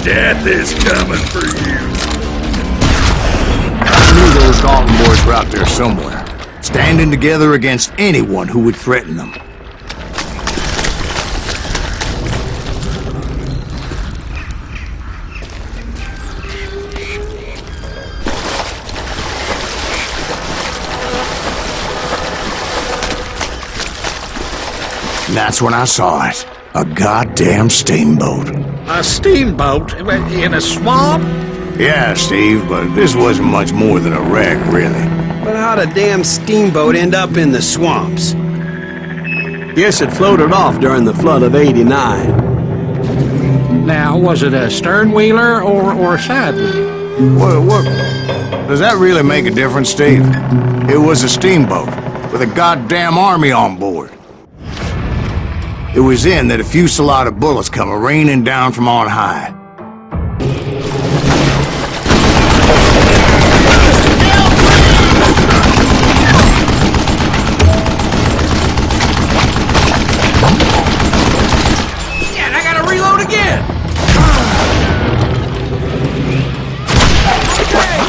Death is coming for you. I knew those Dalton boys were out there somewhere, standing together against anyone who would threaten them. And that's when I saw it. A goddamn steamboat. A steamboat? In a swamp? Yeah, Steve, but this wasn't much more than a wreck, really. But how'd a damn steamboat end up in the swamps? Guess it floated off during the flood of '89. Now, was it a stern-wheeler or a side-wheeler? What? Does that really make a difference, Steve? It was a steamboat with a goddamn army on board. It was then that a fusillade of bullets come raining down from on high. And I gotta reload again! Okay!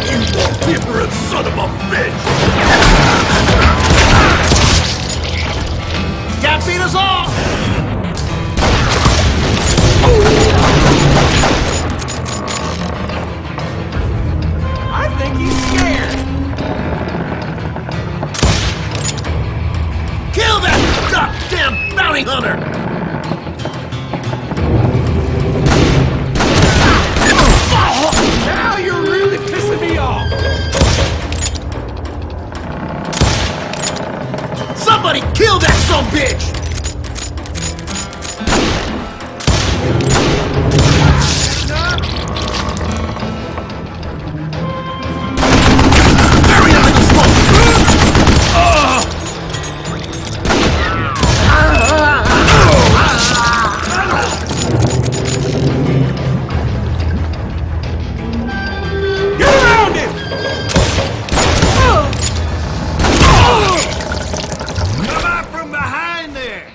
You won't give her a son of a bitch! Can't beat us all! I think he's scared. Kill that goddamn bounty hunter! Now you're really pissing me off! Somebody kill that sumbitch! Bury him in the smoke! Get around him! Come out from behind there!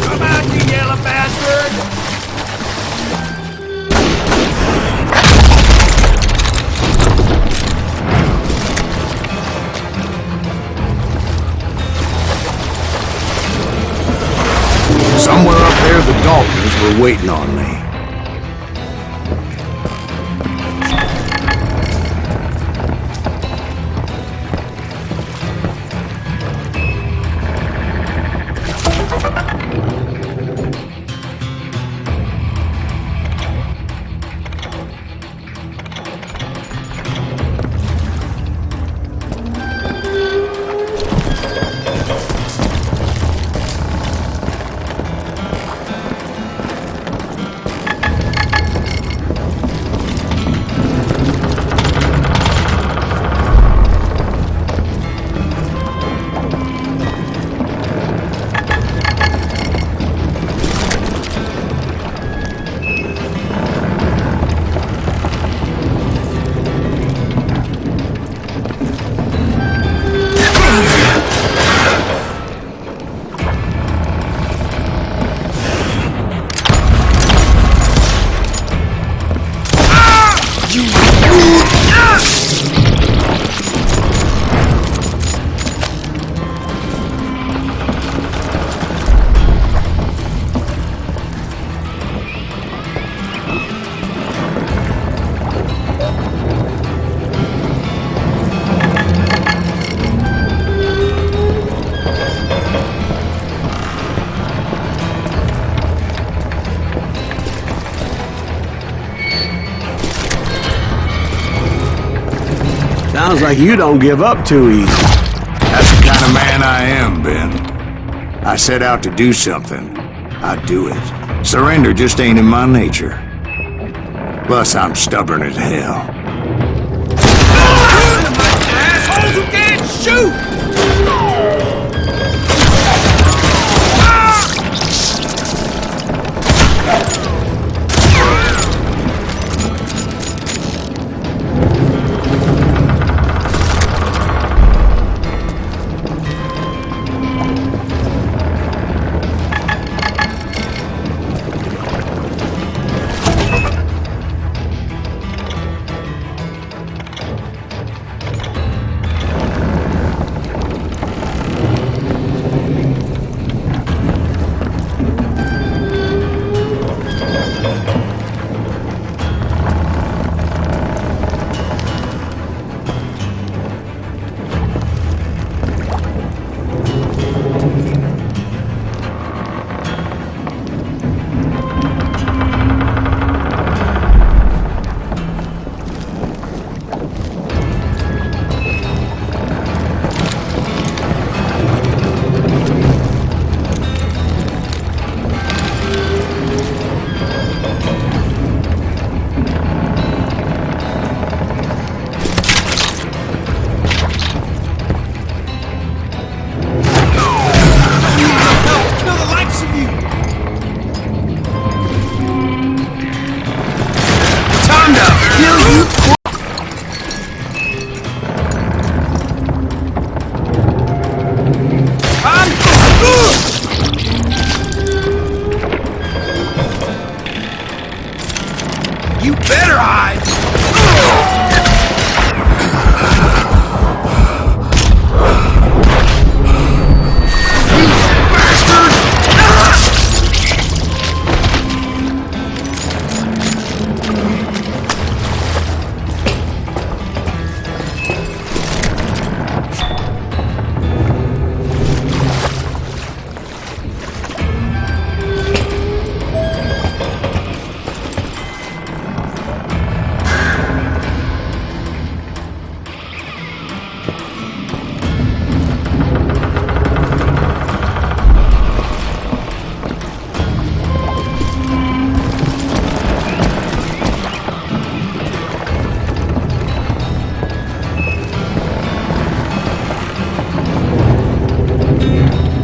Come out, you yellow bastard! Somewhere up there, the Daltons were waiting on me. Sounds like you don't give up too easy. That's the kind of man I am, Ben. I set out to do something. I do it. Surrender just ain't in my nature. Plus, I'm stubborn as hell. Assholes who can't shoot!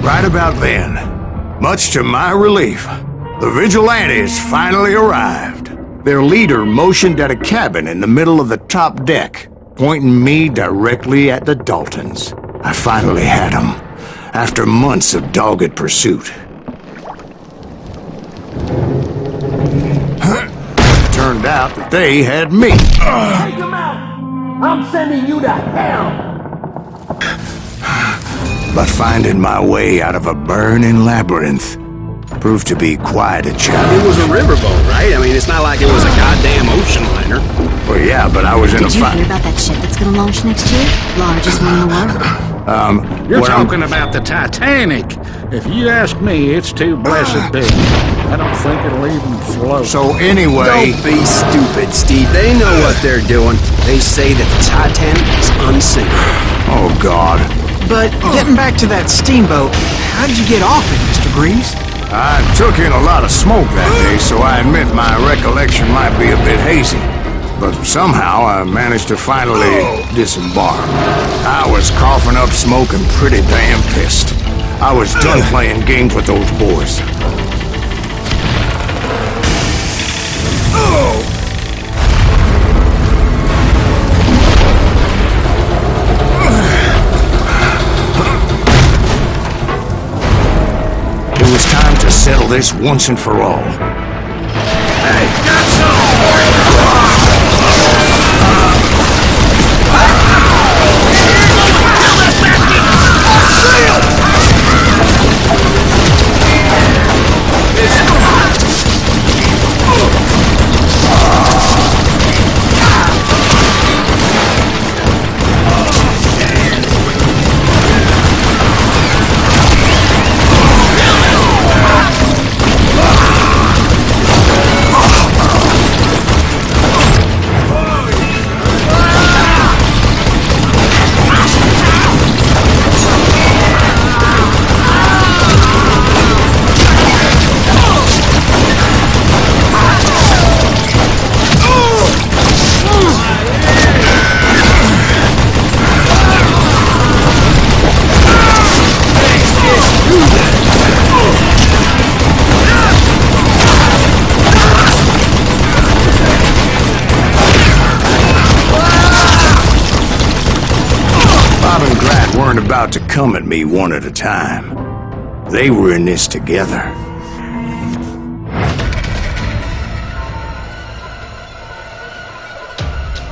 Right about then, much to my relief, the vigilantes finally arrived. Their leader motioned at a cabin in the middle of the top deck, pointing me directly at the Daltons. I finally had them, after months of dogged pursuit. Turned out that they had me. Take him out! I'm sending you to hell! But finding my way out of a burning labyrinth proved to be quite a challenge. It was a riverboat, right? I mean, it's not like it was a goddamn ocean liner. Well, yeah, but I was in a Did you fight. hear about that ship that's gonna launch next year? Largest one in the world. You're what I'm- talking about the Titanic. If you ask me, it's too blessed big. I don't think it'll even float. So anyway, Don't be stupid, Steve. They know what they're doing. They say that the Titanic is unsinkable. oh God, But getting back to that steamboat, how did you get off it, Mr. Greaves? I took in a lot of smoke that day, so I admit my recollection might be a bit hazy. But somehow I managed to finally disembark. I was coughing up smoke and pretty damn pissed. I was done playing games with those boys. It was time to settle this once and for all. Hey, got some! About to come at me one at a time. They were in this together.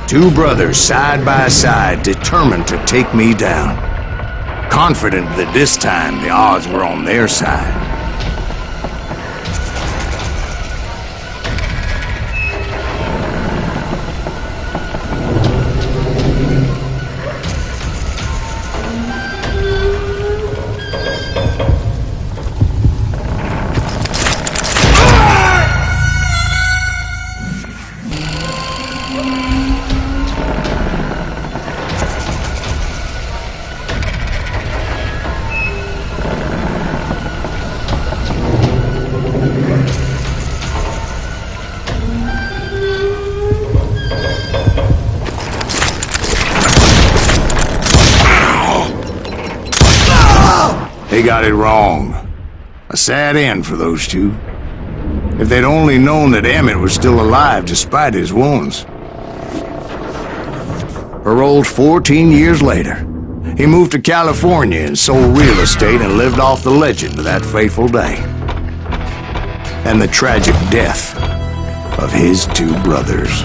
Two brothers side by side, determined to take me down. Confident that this time the odds were on their side. They got it wrong. A sad end for those two. If they'd only known that Emmett was still alive despite his wounds. Paroled 14 years later, he moved to California and sold real estate and lived off the legend of that fateful day. And the tragic death of his two brothers.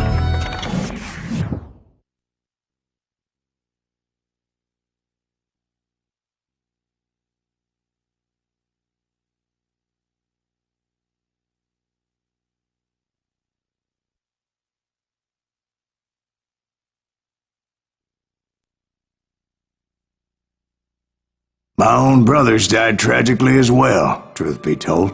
My own brothers died tragically as well, truth be told.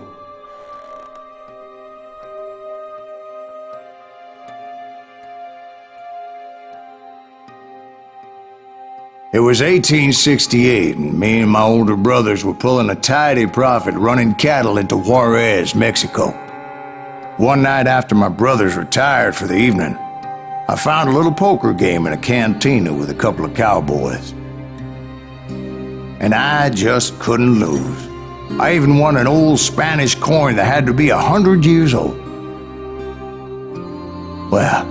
It was 1868, and me and my older brothers were pulling a tidy profit running cattle into Juarez, Mexico. One night after my brothers retired for the evening, I found a little poker game in a cantina with a couple of cowboys. and I just couldn't lose. I even won an old Spanish coin that had to be 100 years old. Well,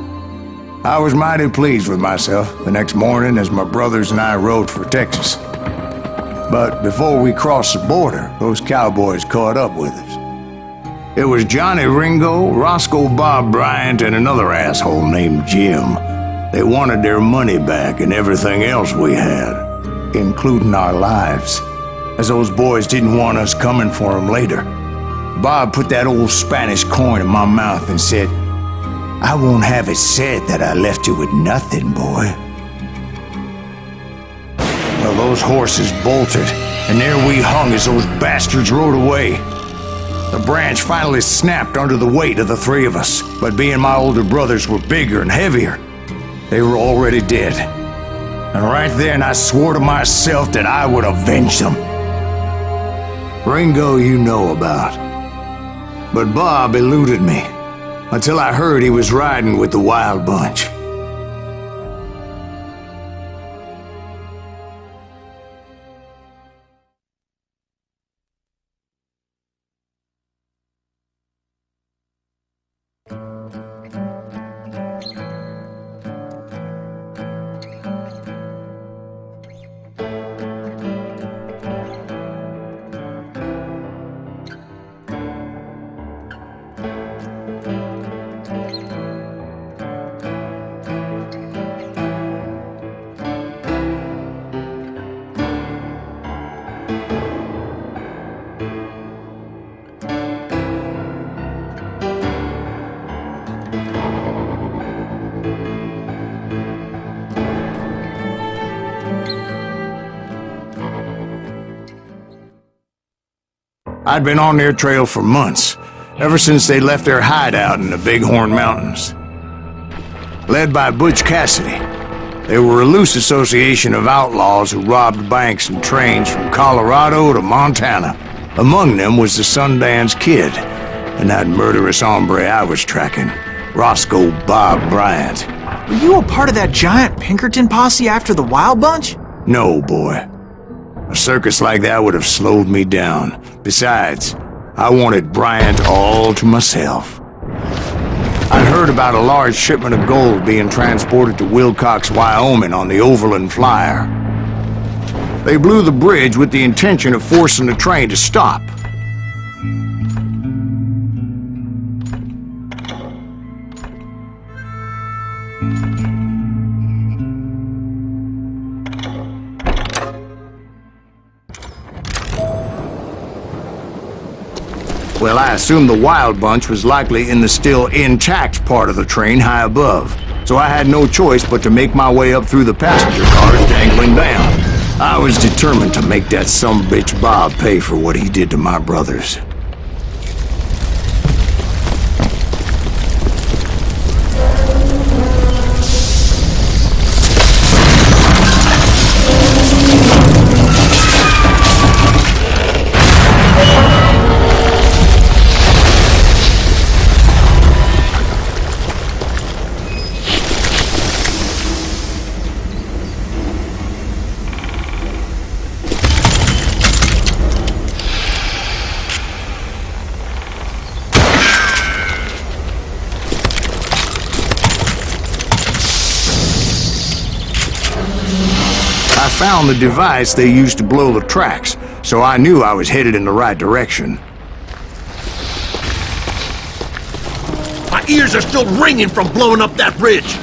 I was mighty pleased with myself the next morning as my brothers and I rode for Texas. But before we crossed the border, those cowboys caught up with us. It was Johnny Ringo, Roscoe Bob Bryant, and another asshole named Jim. They wanted their money back and everything else we had, including our lives, as those boys didn't want us coming for them later. Bob put that old Spanish coin in my mouth and said, "I won't have it said that I left you with nothing, boy." Well, those horses bolted, and there we hung as those bastards rode away. The branch finally snapped under the weight of the three of us, but being my older brothers were bigger and heavier, they were already dead. And right then I swore to myself that I would avenge them. Ringo you know about. But Bob eluded me, until I heard he was riding with the Wild Bunch. I'd been on their trail for months, ever since they left their hideout in the Bighorn Mountains. Led by Butch Cassidy, they were a loose association of outlaws who robbed banks and trains from Colorado to Montana. Among them was the Sundance Kid, and that murderous hombre I was tracking, Roscoe Bob Bryant. Were you a part of that giant Pinkerton posse after the Wild Bunch? No, boy. A circus like that would have slowed me down. Besides, I wanted Bryant all to myself. I'd heard about a large shipment of gold being transported to Wilcox, Wyoming on the Overland Flyer. They blew the bridge with the intention of forcing the train to stop. Well, I assumed the Wild Bunch was likely in the still intact part of the train high above, so I had no choice but to make my way up through the passenger cars dangling down. I was determined to make that sumbitch Bob pay for what he did to my brothers. I found the device they used to blow the tracks, so I knew I was headed in the right direction. My ears are still ringing from blowing up that bridge.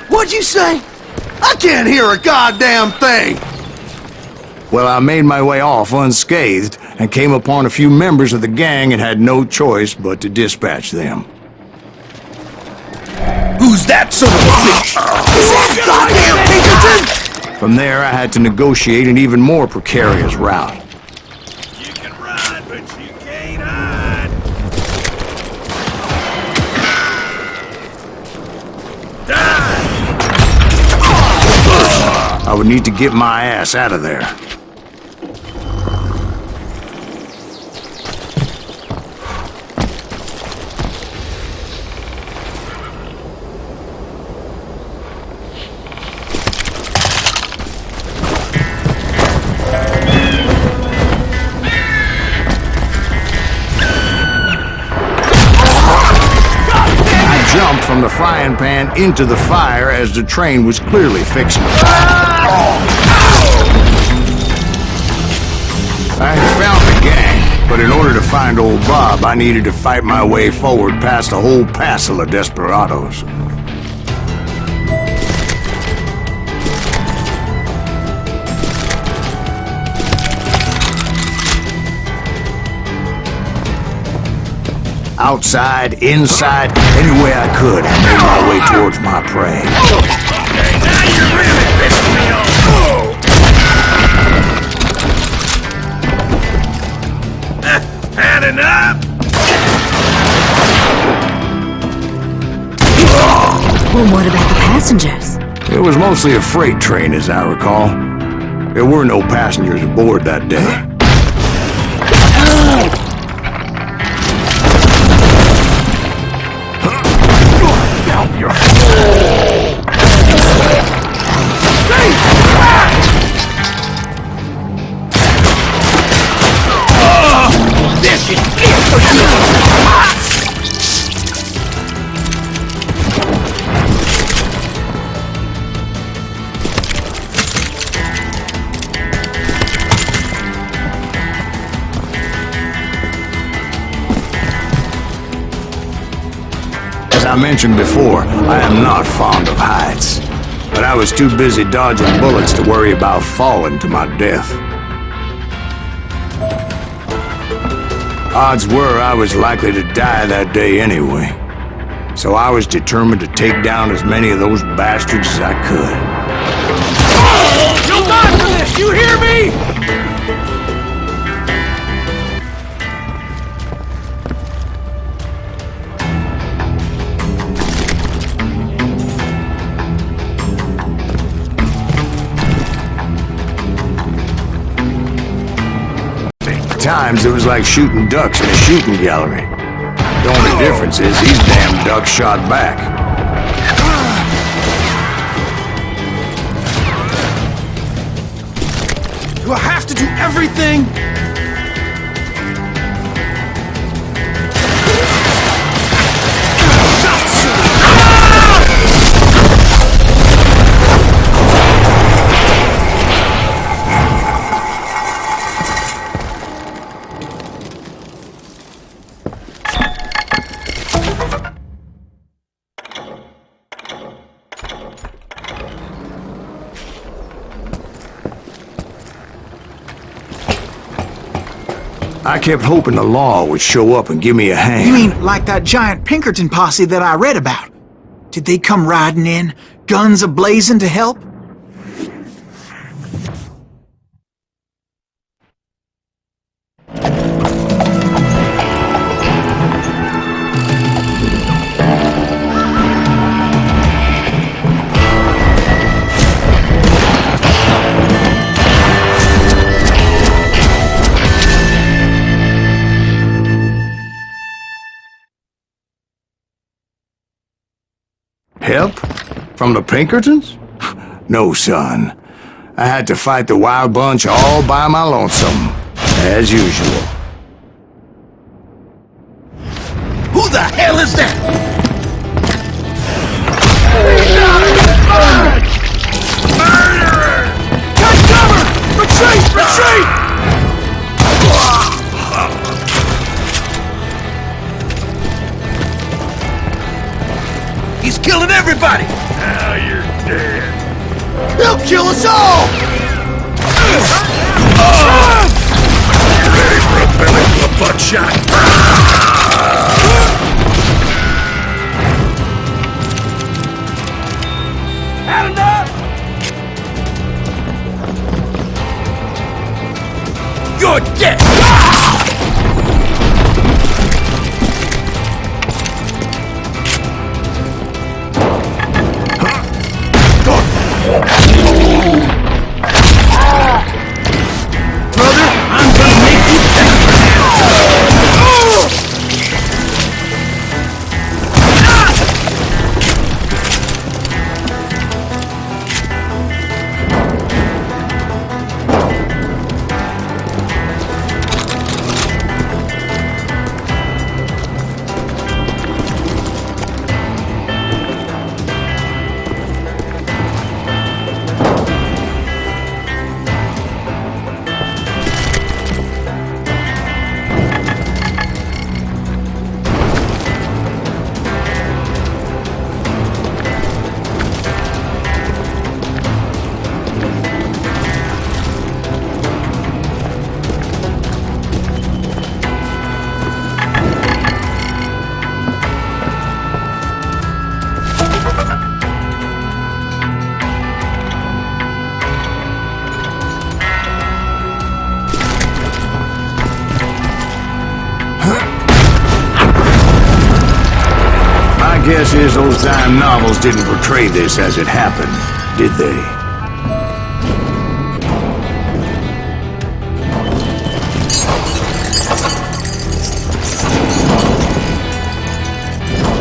What'd you say? I can't hear a goddamn thing! Well, I made my way off unscathed and came upon a few members of the gang and had no choice but to dispatch them. Who's that son of a bitch? Goddamn Pinkerton! From there, I had to negotiate an even more precarious route. You can run, but you can't hide. Die! First, I would need to get my ass out of there. from the frying pan into the fire as the train was clearly fixing to fall. I had found the gang, but in order to find old Bob, I needed to fight my way forward past a whole passel of desperados. Outside, inside, any way I could, I made my way towards my prey. Okay, now you're really pissing me off. Had enough? Well, what about the passengers? It was mostly a freight train, as I recall. There were no passengers aboard that day. This is it for you! As I mentioned before, I am not fond of heights. But I was too busy dodging bullets to worry about falling to my death. Odds were I was likely to die that day anyway. So I was determined to take down as many of those bastards as I could. You'll die for this! You hear me? At times, it was like shooting ducks in a shooting gallery. The only difference is these damn ducks shot back. Do I have to do everything? I kept hoping the law would show up and give me a hand. You mean like that giant Pinkerton posse that I read about? Did they come riding in, guns a-blazing to help? Help? From the Pinkertons? No, son. I had to fight the wild bunch all by my lonesome, as usual. Who the hell is that? Murderer! Take cover! Retreat! Retreat! He's killing everybody! Now you're dead. They'll kill us all! You ready for a belly full of buckshot? Had enough? You're dead! Brother, I'm gonna make you pay for guess is those dime novels didn't portray this as it happened, did they?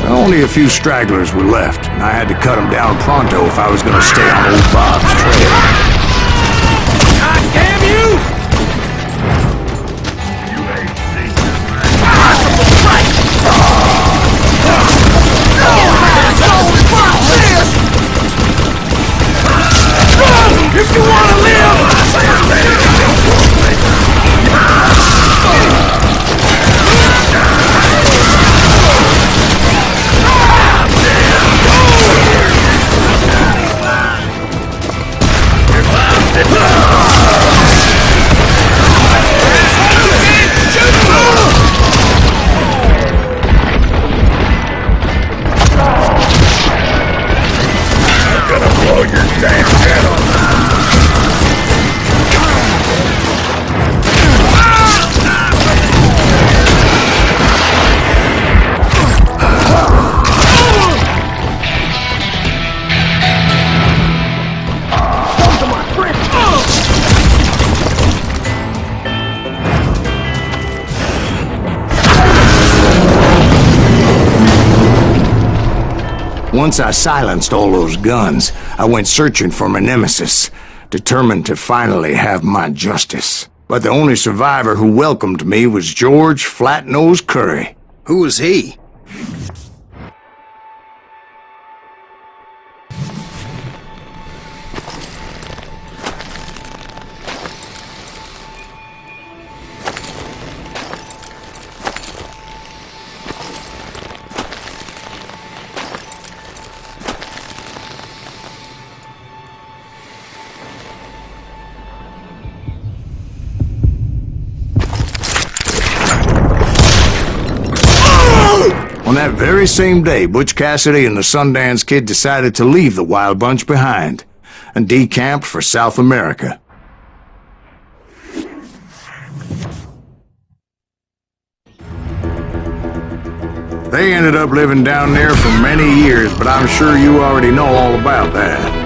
Only a few stragglers were left, and I had to cut them down pronto if I was going to stay on old Bob's trail. God damn you! You ain't seen this possible fight! If you want to live! Once I silenced all those guns, I went searching for my nemesis, determined to finally have my justice. But the only survivor who welcomed me was George Flat-Nosed Curry. Who was he? On that very same day, Butch Cassidy and the Sundance Kid decided to leave the Wild Bunch behind and decamped for South America. They ended up living down there for many years, but I'm sure you already know all about that.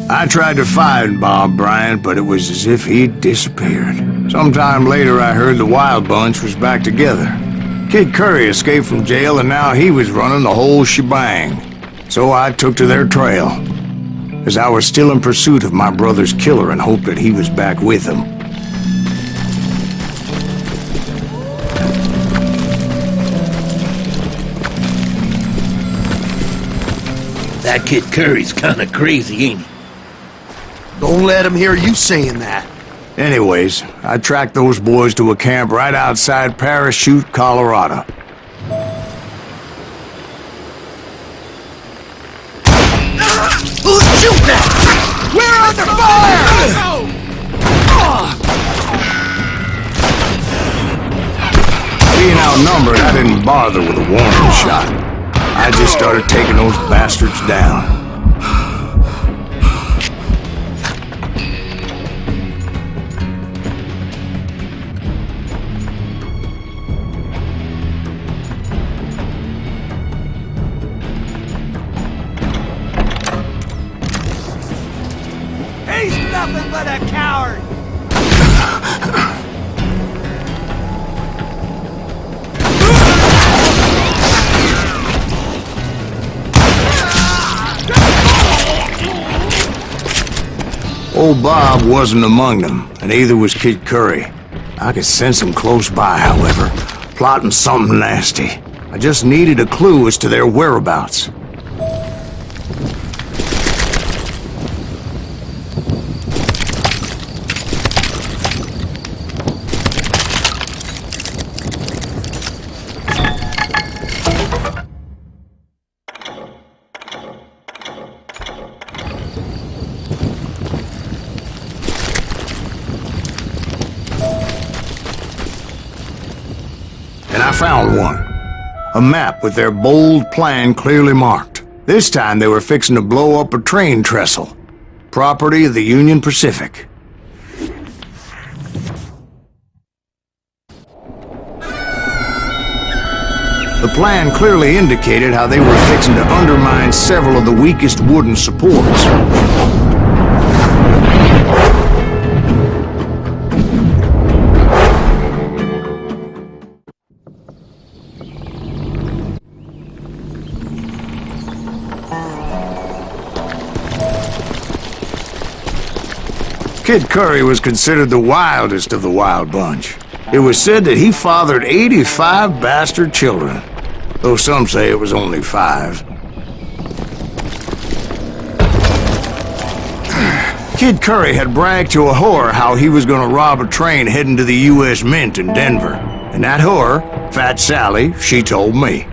I tried to find Bob Bryant, but it was as if he'd disappeared. Sometime later, I heard the Wild Bunch was back together. Kid Curry escaped from jail, and now he was running the whole shebang. So I took to their trail, as I was still in pursuit of my brother's killer and hoped that he was back with him. That kid Curry's kinda crazy, ain't he? Don't let him hear you saying that. Anyways, I tracked those boys to a camp right outside Parachute, Colorado. Who's shooting at? We're under fire! Being outnumbered, I didn't bother with a warning shot. I just started taking those bastards down. He's nothing but a coward! Old Bob wasn't among them, and neither was Kid Curry. I could sense him close by, however, plotting something nasty. I just needed a clue as to their whereabouts. And I found one. A map with their bold plan clearly marked. This time they were fixing to blow up a train trestle. Property of the Union Pacific. The plan clearly indicated how they were fixing to undermine several of the weakest wooden supports. Kid Curry was considered the wildest of the wild bunch. It was said that he fathered 85 bastard children, though some say it was only 5. Kid Curry had bragged to a whore how he was gonna rob a train heading to the U.S. Mint in Denver. And that whore, Fat Sally, she told me.